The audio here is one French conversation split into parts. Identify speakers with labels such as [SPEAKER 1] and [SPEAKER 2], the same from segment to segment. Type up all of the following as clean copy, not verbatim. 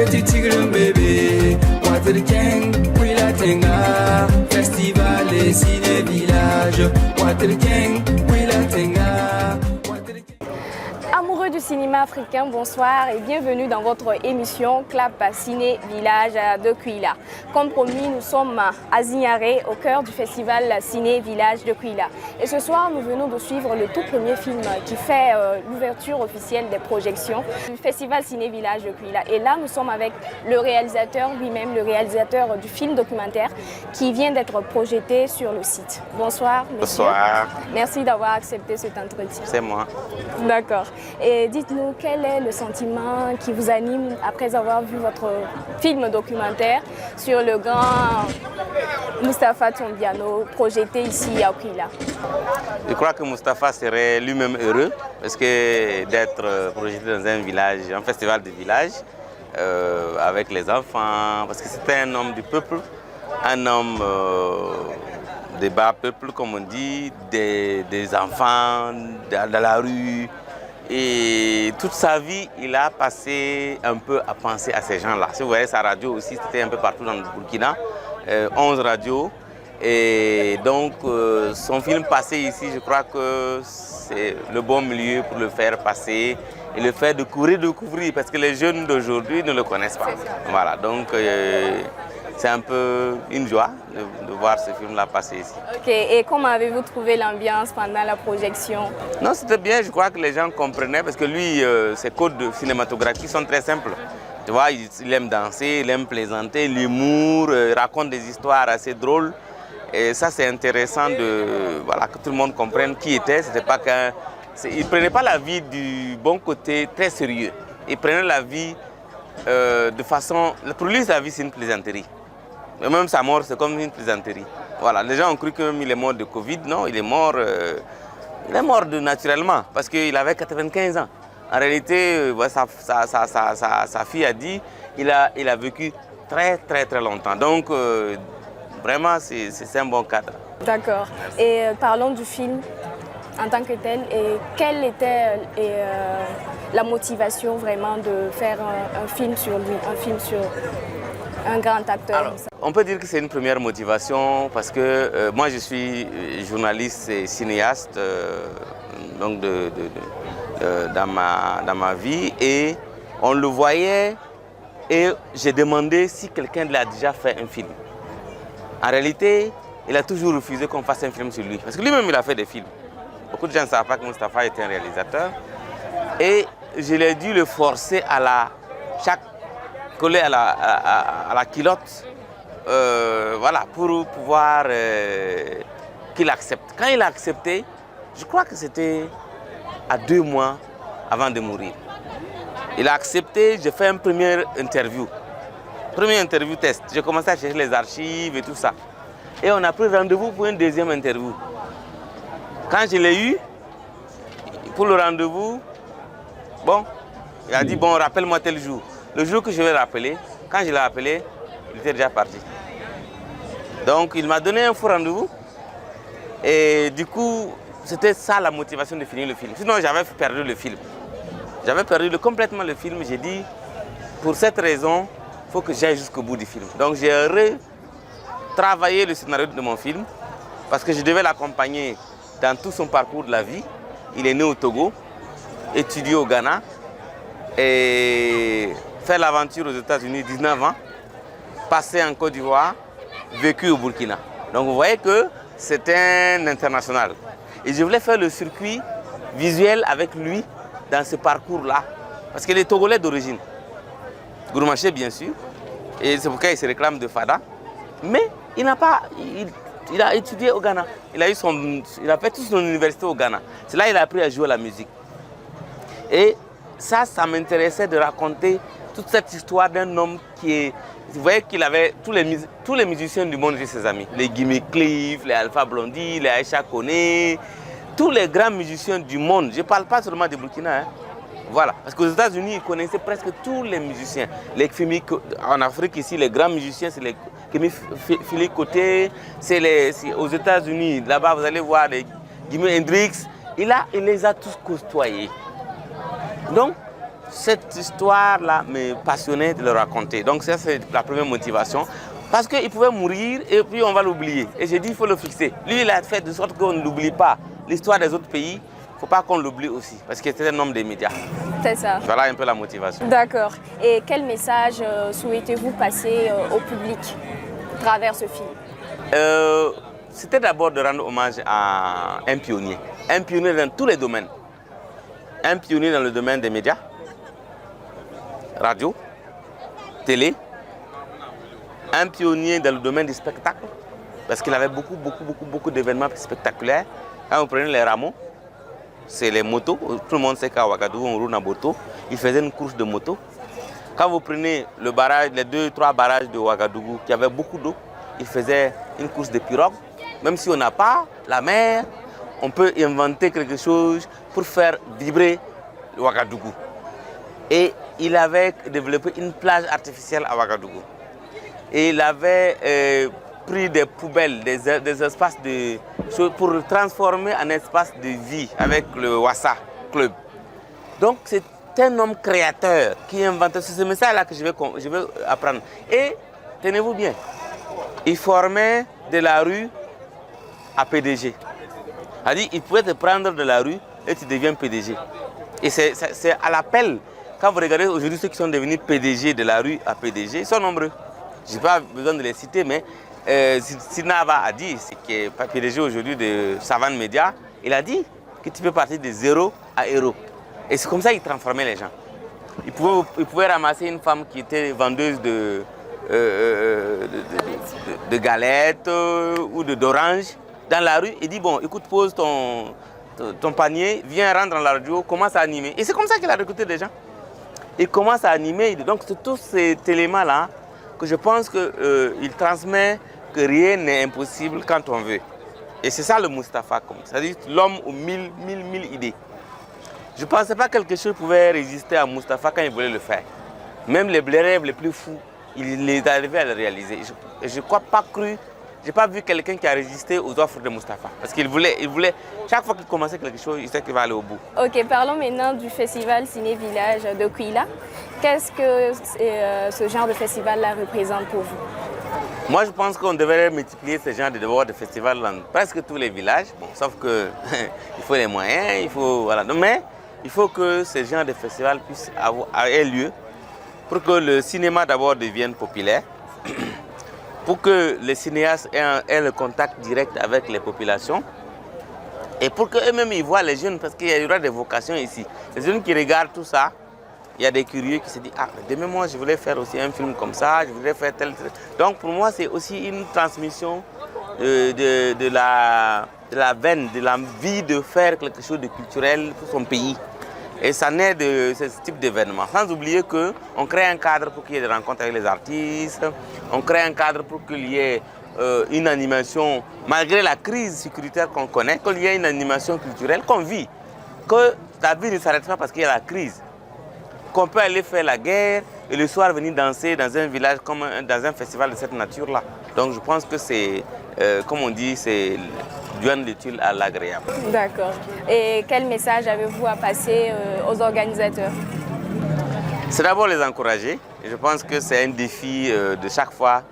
[SPEAKER 1] petit tigre bébé, Waterken, Willa Tenga, festival et ciné village, Waterken, Willa Tenga.
[SPEAKER 2] Amoureux du cinéma africain, bonsoir et bienvenue dans votre émission Clap Ciné Village de Kouila. Comme promis, nous sommes à Zignaré, au cœur du festival Ciné Village de Kouila. Et ce soir, nous venons de suivre le tout premier film qui fait l'ouverture officielle des projections du festival Ciné Village de Kouila. Et là, nous sommes avec le réalisateur lui-même, le réalisateur du film documentaire qui vient d'être projeté sur le site. Bonsoir, monsieur.
[SPEAKER 3] Bonsoir.
[SPEAKER 2] Merci d'avoir accepté cet entretien.
[SPEAKER 3] C'est moi.
[SPEAKER 2] D'accord. Et dites-nous, quel est le sentiment qui vous anime après avoir vu votre film documentaire sur le grand Moustapha Tombiano projeté ici à Kouila?
[SPEAKER 3] Je crois que Moustapha serait lui-même heureux parce que d'être projeté dans un village, un festival de village avec les enfants, parce que c'était un homme du peuple, un homme des bas peuples comme on dit, des enfants dans la rue. Et toute sa vie, il a passé un peu à penser à ces gens-là. Si vous voyez sa radio aussi, c'était un peu partout dans le Burkina, 11 radios. Et donc, son film passé ici, je crois que c'est le bon milieu pour le faire passer et le faire découvrir, parce que les jeunes d'aujourd'hui ne le connaissent pas. Voilà, donc c'est un peu une joie de voir ce film-là passer ici.
[SPEAKER 2] Ok, et comment avez-vous trouvé l'ambiance pendant la projection?
[SPEAKER 3] Non, c'était bien, je crois que les gens comprenaient, parce que lui, ses codes cinématographiques sont très simples. Tu vois, il aime danser, il aime plaisanter, l'humour, il raconte des histoires assez drôles. Et ça, c'est intéressant voilà, que tout le monde comprenne qui il était. C'était pas il ne prenait pas la vie du bon côté très sérieux. Il prenait la vie de façon... Pour lui, sa vie, c'est une plaisanterie. Même sa mort, c'est comme une plaisanterie. Voilà, les gens ont cru qu'il est mort de Covid. Non, il est mort naturellement, parce qu'il avait 95 ans. En réalité, sa fille a dit qu'il a vécu très longtemps. Donc, vraiment, c'est un bon cadre.
[SPEAKER 2] D'accord. Et parlons du film en tant que tel. Et quelle était la motivation vraiment de faire un film sur lui, un film sur un grand acteur?
[SPEAKER 3] Alors, on peut dire que c'est une première motivation parce que moi je suis journaliste et cinéaste donc dans ma vie, et on le voyait et j'ai demandé si quelqu'un l'a déjà fait un film. En réalité, il a toujours refusé qu'on fasse un film sur lui parce que lui-même il a fait des films. Beaucoup de gens ne savent pas que Moustapha était un réalisateur et je l'ai dû le forcer coller à la culotte, voilà, pour pouvoir qu'il accepte. Quand il a accepté, je crois que c'était à 2 mois avant de mourir. Il a accepté, j'ai fait une première interview test. J'ai commencé à chercher les archives et tout ça. Et on a pris rendez-vous pour une deuxième interview. Quand je l'ai eu, pour le rendez-vous, bon, il a dit, bon, rappelle-moi tel jour. Le jour que je vais rappeler, quand je l'ai appelé, il était déjà parti. Donc il m'a donné un faux rendez-vous. Et du coup, c'était ça la motivation de finir le film. Sinon, j'avais perdu le film. J'avais perdu complètement le film. J'ai dit, pour cette raison, il faut que j'aille jusqu'au bout du film. Donc j'ai retravaillé le scénario de mon film parce que je devais l'accompagner dans tout son parcours de la vie. Il est né au Togo, étudié au Ghana et fait l'aventure aux États-Unis, 19 ans, passé en Côte d'Ivoire, vécu au Burkina. Donc vous voyez que c'est un international. Et je voulais faire le circuit visuel avec lui dans ce parcours-là. Parce qu'il est togolais d'origine. Gourmaché bien sûr. Et c'est pourquoi il se réclame de Fada. Mais il a étudié au Ghana. Il a fait toute son université au Ghana. C'est là qu'il a appris à jouer à la musique. Et ça m'intéressait de raconter toute cette histoire d'un homme qui est... Vous voyez qu'il avait tous les musiciens du monde, ses amis. Les Gimme Cliff, les Alpha Blondy, les Aïcha Koné, tous les grands musiciens du monde. Je ne parle pas seulement du Burkina. Hein. Voilà. Parce qu'aux États-Unis, ils connaissaient presque tous les musiciens. En Afrique, ici, les grands musiciens, c'est les Philippe Côté. Aux États-Unis, là-bas, vous allez voir les Jimi Hendrix. Il les a tous côtoyés. Donc, cette histoire-là me passionnait de le raconter. Donc ça, c'est la première motivation. Parce qu'il pouvait mourir et puis on va l'oublier. Et j'ai dit, il faut le fixer. Lui, il a fait de sorte qu'on ne l'oublie pas. L'histoire des autres pays, il ne faut pas qu'on l'oublie aussi. Parce qu'il était un homme des médias.
[SPEAKER 2] C'est ça.
[SPEAKER 3] Voilà un peu la motivation.
[SPEAKER 2] D'accord. Et quel message souhaitez-vous passer au public à travers ce film?
[SPEAKER 3] C'était d'abord de rendre hommage à un pionnier dans tous les domaines. Un pionnier dans le domaine des médias, radio, télé, un pionnier dans le domaine du spectacle, parce qu'il avait beaucoup d'événements spectaculaires. Quand vous prenez les rameaux, c'est les motos. Tout le monde sait qu'à Ouagadougou, on roule en moto. Il faisait une course de moto. Quand vous prenez le barrage, les 2-3 barrages de Ouagadougou qui avaient beaucoup d'eau, il faisait une course de pirogue. Même si on n'a pas la mer, on peut inventer quelque chose pour faire vibrer Ouagadougou. Et il avait développé une plage artificielle à Ouagadougou. Et il avait pris des poubelles, des espaces de choses pour le transformer en espace de vie avec le Wassa Club. Donc c'est un homme créateur qui inventait ce message-là que je vais apprendre. Et tenez-vous bien, il formait de la rue à PDG. C'est-à-dire, il pouvait te prendre de la rue et tu deviens PDG. Et c'est à l'appel. Quand vous regardez aujourd'hui ceux qui sont devenus PDG de la rue à PDG, ils sont nombreux. Je n'ai pas besoin de les citer, mais Sinava a dit, c'est que PDG aujourd'hui de Savane Média, il a dit que tu peux partir de zéro à héros. Et c'est comme ça qu'il transformait les gens. Il pouvait ramasser une femme qui était vendeuse de galettes ou d'oranges dans la rue et dit, bon, écoute, pose ton panier, viens rendre dans la radio, commence à animer. Et c'est comme ça qu'il a recruté des gens. Il commence à animer. Donc c'est tous ces éléments-là que je pense qu'il transmet que rien n'est impossible quand on veut. Et c'est ça le Mustapha, c'est-à-dire l'homme aux mille idées. Je ne pensais pas que quelque chose pouvait résister à Mustapha quand il voulait le faire. Même les rêves les plus fous, il est arrivé à le réaliser. Je n'ai pas vu quelqu'un qui a résisté aux offres de Mustapha. Parce qu'il voulait, chaque fois qu'il commençait quelque chose, il sait qu'il va aller au bout.
[SPEAKER 2] Ok, parlons maintenant du festival Ciné Village de Kouila. Qu'est-ce que ce genre de festival-là représente pour vous?
[SPEAKER 3] Moi, je pense qu'on devrait multiplier ce genre de festivals dans presque tous les villages. Bon, sauf que il faut les moyens, voilà. Mais il faut que ce genre de festival puisse avoir lieu pour que le cinéma d'abord devienne populaire, pour que les cinéastes aient le contact direct avec les populations et pour qu'eux-mêmes ils voient les jeunes, parce qu'il y aura des vocations ici. Les jeunes qui regardent tout ça, il y a des curieux qui se disent « Ah, demain moi je voulais faire aussi un film comme ça, je voudrais faire tel... » Donc pour moi c'est aussi une transmission de la veine, de l'envie de faire quelque chose de culturel pour son pays. Et ça naît de ce type d'événement. Sans oublier qu'on crée un cadre pour qu'il y ait des rencontres avec les artistes, on crée un cadre pour qu'il y ait une animation, malgré la crise sécuritaire qu'on connaît, qu'il y ait une animation culturelle qu'on vit. Que la vie ne s'arrête pas parce qu'il y a la crise. Qu'on peut aller faire la guerre et le soir venir danser dans un village comme dans un festival de cette nature-là. Donc je pense que c'est, comme on dit, c'est joindre l'utile à l'agréable.
[SPEAKER 2] D'accord. Et quel message avez-vous à passer aux organisateurs?
[SPEAKER 3] C'est d'abord les encourager. Je pense que c'est un défi de chaque fois,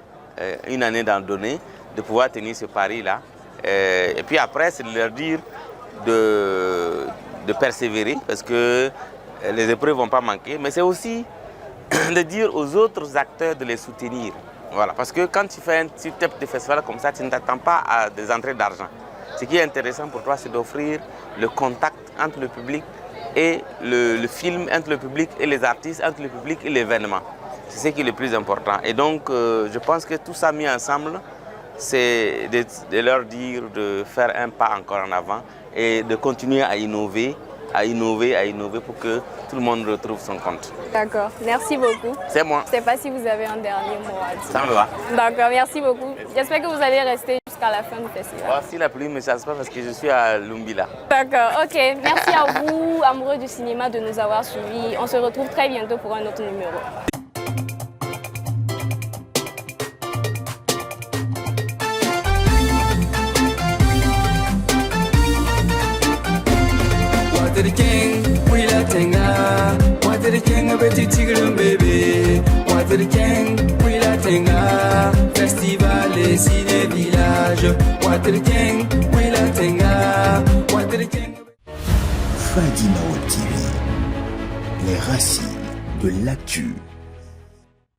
[SPEAKER 3] une année d'en donner, de pouvoir tenir ce pari-là. Et puis après, c'est de leur dire de persévérer parce que les épreuves ne vont pas manquer. Mais c'est aussi de dire aux autres acteurs de les soutenir. Voilà. Parce que quand tu fais un type de festival comme ça, tu ne t'attends pas à des entrées d'argent. Ce qui est intéressant pour toi, c'est d'offrir le contact entre le public et le film, entre le public et les artistes, entre le public et l'événement. C'est ce qui est le plus important. Et donc, je pense que tout ça mis ensemble, c'est de leur dire de faire un pas encore en avant et de continuer à innover pour que tout le monde retrouve son compte.
[SPEAKER 2] D'accord, merci beaucoup.
[SPEAKER 3] C'est moi.
[SPEAKER 2] Je ne sais pas si vous avez un dernier mot à dire.
[SPEAKER 3] Ça me va.
[SPEAKER 2] D'accord, merci beaucoup. J'espère que vous allez rester jusqu'à la fin du festival.
[SPEAKER 3] Oh, si la pluie ne me chasse pas parce que je suis à Lumbila.
[SPEAKER 2] D'accord, ok. Merci à vous, amoureux du cinéma, de nous avoir suivis. On se retrouve très bientôt pour un autre numéro.
[SPEAKER 1] Water King, Willa Tenga, Water Waterking, petit tigre bébé. Waterking, oui la tenga. Festival et ciné village. Waterking, oui la tenga. Waterking.
[SPEAKER 4] Fadi Mao TV, les racines de l'actu.